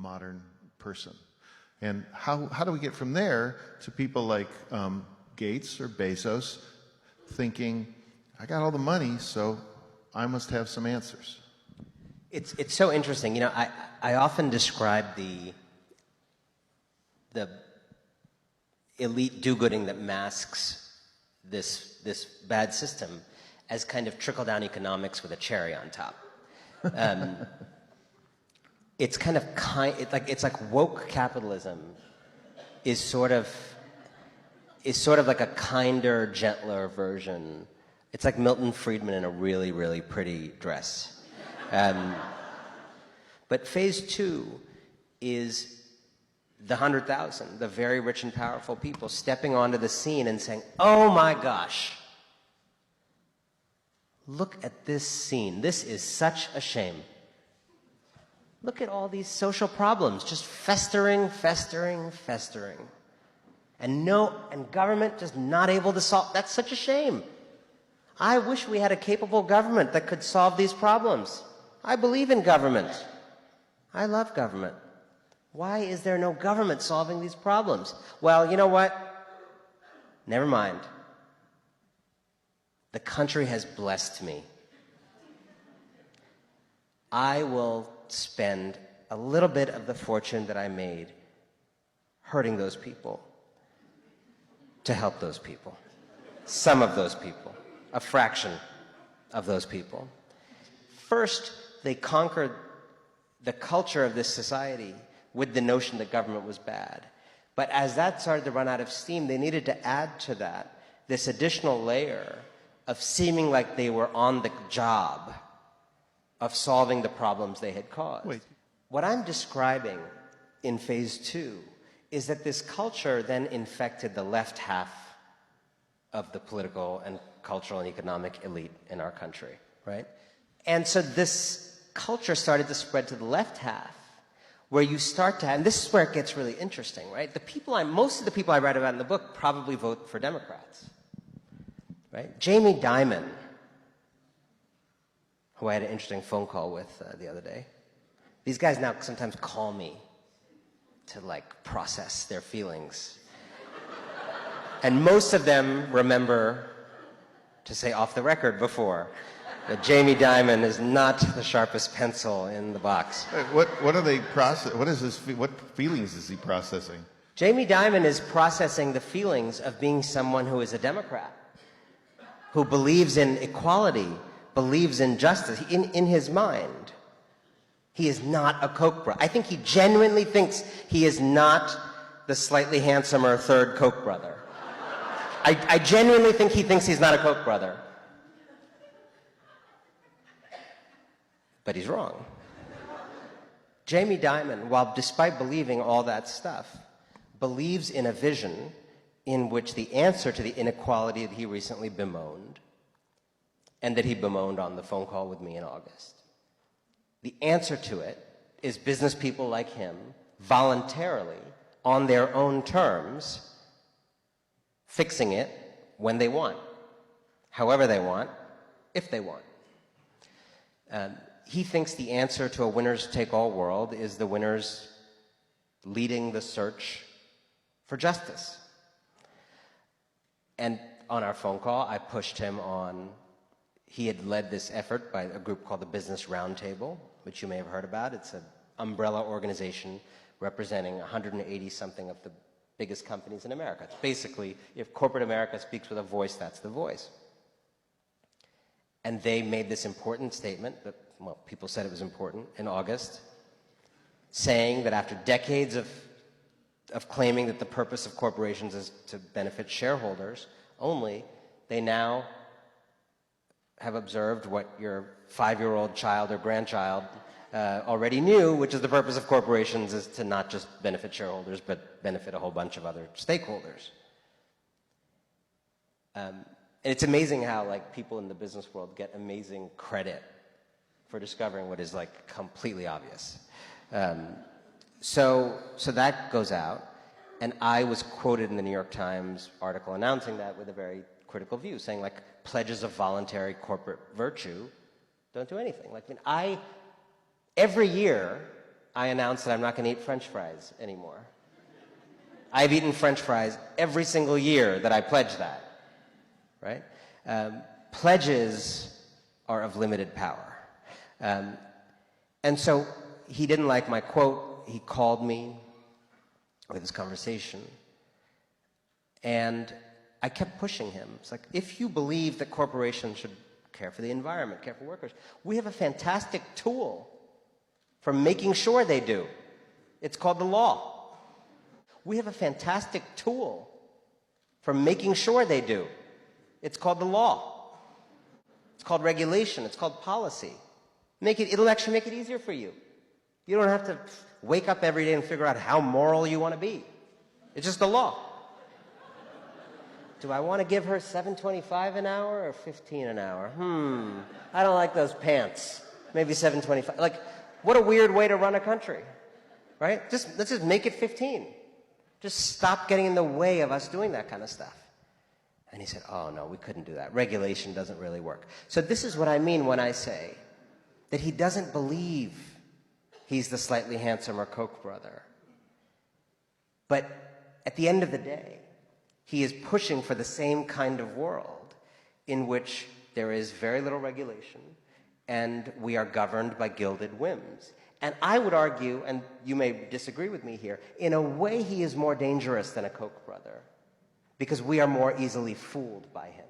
modern person. And how do we get from there to people like Gates or Bezos thinking, I got all the money, so I must have some answers? It's so interesting. You know, I often describe the elite do-gooding that masks this bad system as kind of trickle-down economics with a cherry on top. It's kind of it's like woke capitalism is sort of like a kinder, gentler version. It's like Milton Friedman in a really, really pretty dress. But phase two is the 100,000, the very rich and powerful people stepping onto the scene and saying, oh my gosh, look at this scene. This is such a shame. Look at all these social problems just festering, festering, festering. And government just not able to solve. That's such a shame. I wish we had a capable government that could solve these problems. I believe in government. I love government. Why is there no government solving these problems? Well, you know what? Never mind. The country has blessed me. I will spend a little bit of the fortune that I made hurting those people to help those people. Some of those people. A fraction of those people. First, they conquered the culture of this society with the notion that government was bad. But as that started to run out of steam, they needed to add to that this additional layer of seeming like they were on the job of solving the problems they had caused. Wait. What I'm describing in phase two is that this culture then infected the left half of the political and cultural and economic elite in our country, right? And so this culture started to spread to the left half, where you start to have, and this is where it gets really interesting, right? Most of the people I write about in the book probably vote for Democrats, right? Jamie Dimon, who I had an interesting phone call with the other day. These guys now sometimes call me to like process their feelings. And most of them remember to say off the record before that Jamie Dimon is not the sharpest pencil in the box. What are they what feelings is he processing? Jamie Dimon is processing the feelings of being someone who is a Democrat, who believes in equality, believes in justice. In his mind, he is not a Koch brother. I think he genuinely thinks he is not the slightly handsomer third Koch brother. I genuinely think he thinks he's not a Koch brother. But he's wrong. Jamie Dimon, while despite believing all that stuff, believes in a vision in which the answer to the inequality that he recently bemoaned, and that he bemoaned on the phone call with me in August, the answer to it is business people like him voluntarily, on their own terms, fixing it when they want, however they want, if they want. He thinks the answer to a winners-take-all world is the winners leading the search for justice. And on our phone call, I pushed him on, he had led this effort by a group called the Business Roundtable, which you may have heard about. It's an umbrella organization representing 180-something of the biggest companies in America. It's basically, if corporate America speaks with a voice, that's the voice. And they made this important statement that, well, people said it was important in August, saying that after decades of claiming that the purpose of corporations is to benefit shareholders only, they now have observed what your 5-year-old child or grandchild already knew, which is the purpose of corporations is to not just benefit shareholders, but benefit a whole bunch of other stakeholders. And it's amazing how like people in the business world get amazing credit for discovering what is like completely obvious. So that goes out, and I was quoted in the New York Times article announcing that with a very critical view, saying like pledges of voluntary corporate virtue don't do anything. Like, every year I announced that I'm not going to eat French fries anymore. I've eaten French fries every single year that I pledged that, right? Pledges are of limited power. And so he didn't like my quote. He called me with this conversation. And I kept pushing him. It's like, if you believe that corporations should care for the environment, care for workers, we have a fantastic tool for making sure they do. It's called the law. We have a fantastic tool for making sure they do. It's called the law. It's called regulation. It's called policy. It'll actually make it easier for you. You don't have to wake up every day and figure out how moral you want to be. It's just the law. Do I want to give her $7.25 an hour or $15 an hour? I don't like those pants. Maybe $7.25. Like, what a weird way to run a country, right? Let's just make it 15. Just stop getting in the way of us doing that kind of stuff. And he said, oh, no, we couldn't do that. Regulation doesn't really work. So this is what I mean when I say that he doesn't believe he's the slightly handsomer Koch brother. But at the end of the day, he is pushing for the same kind of world in which there is very little regulation and we are governed by gilded whims. And I would argue, and you may disagree with me here, in a way he is more dangerous than a Koch brother because we are more easily fooled by him.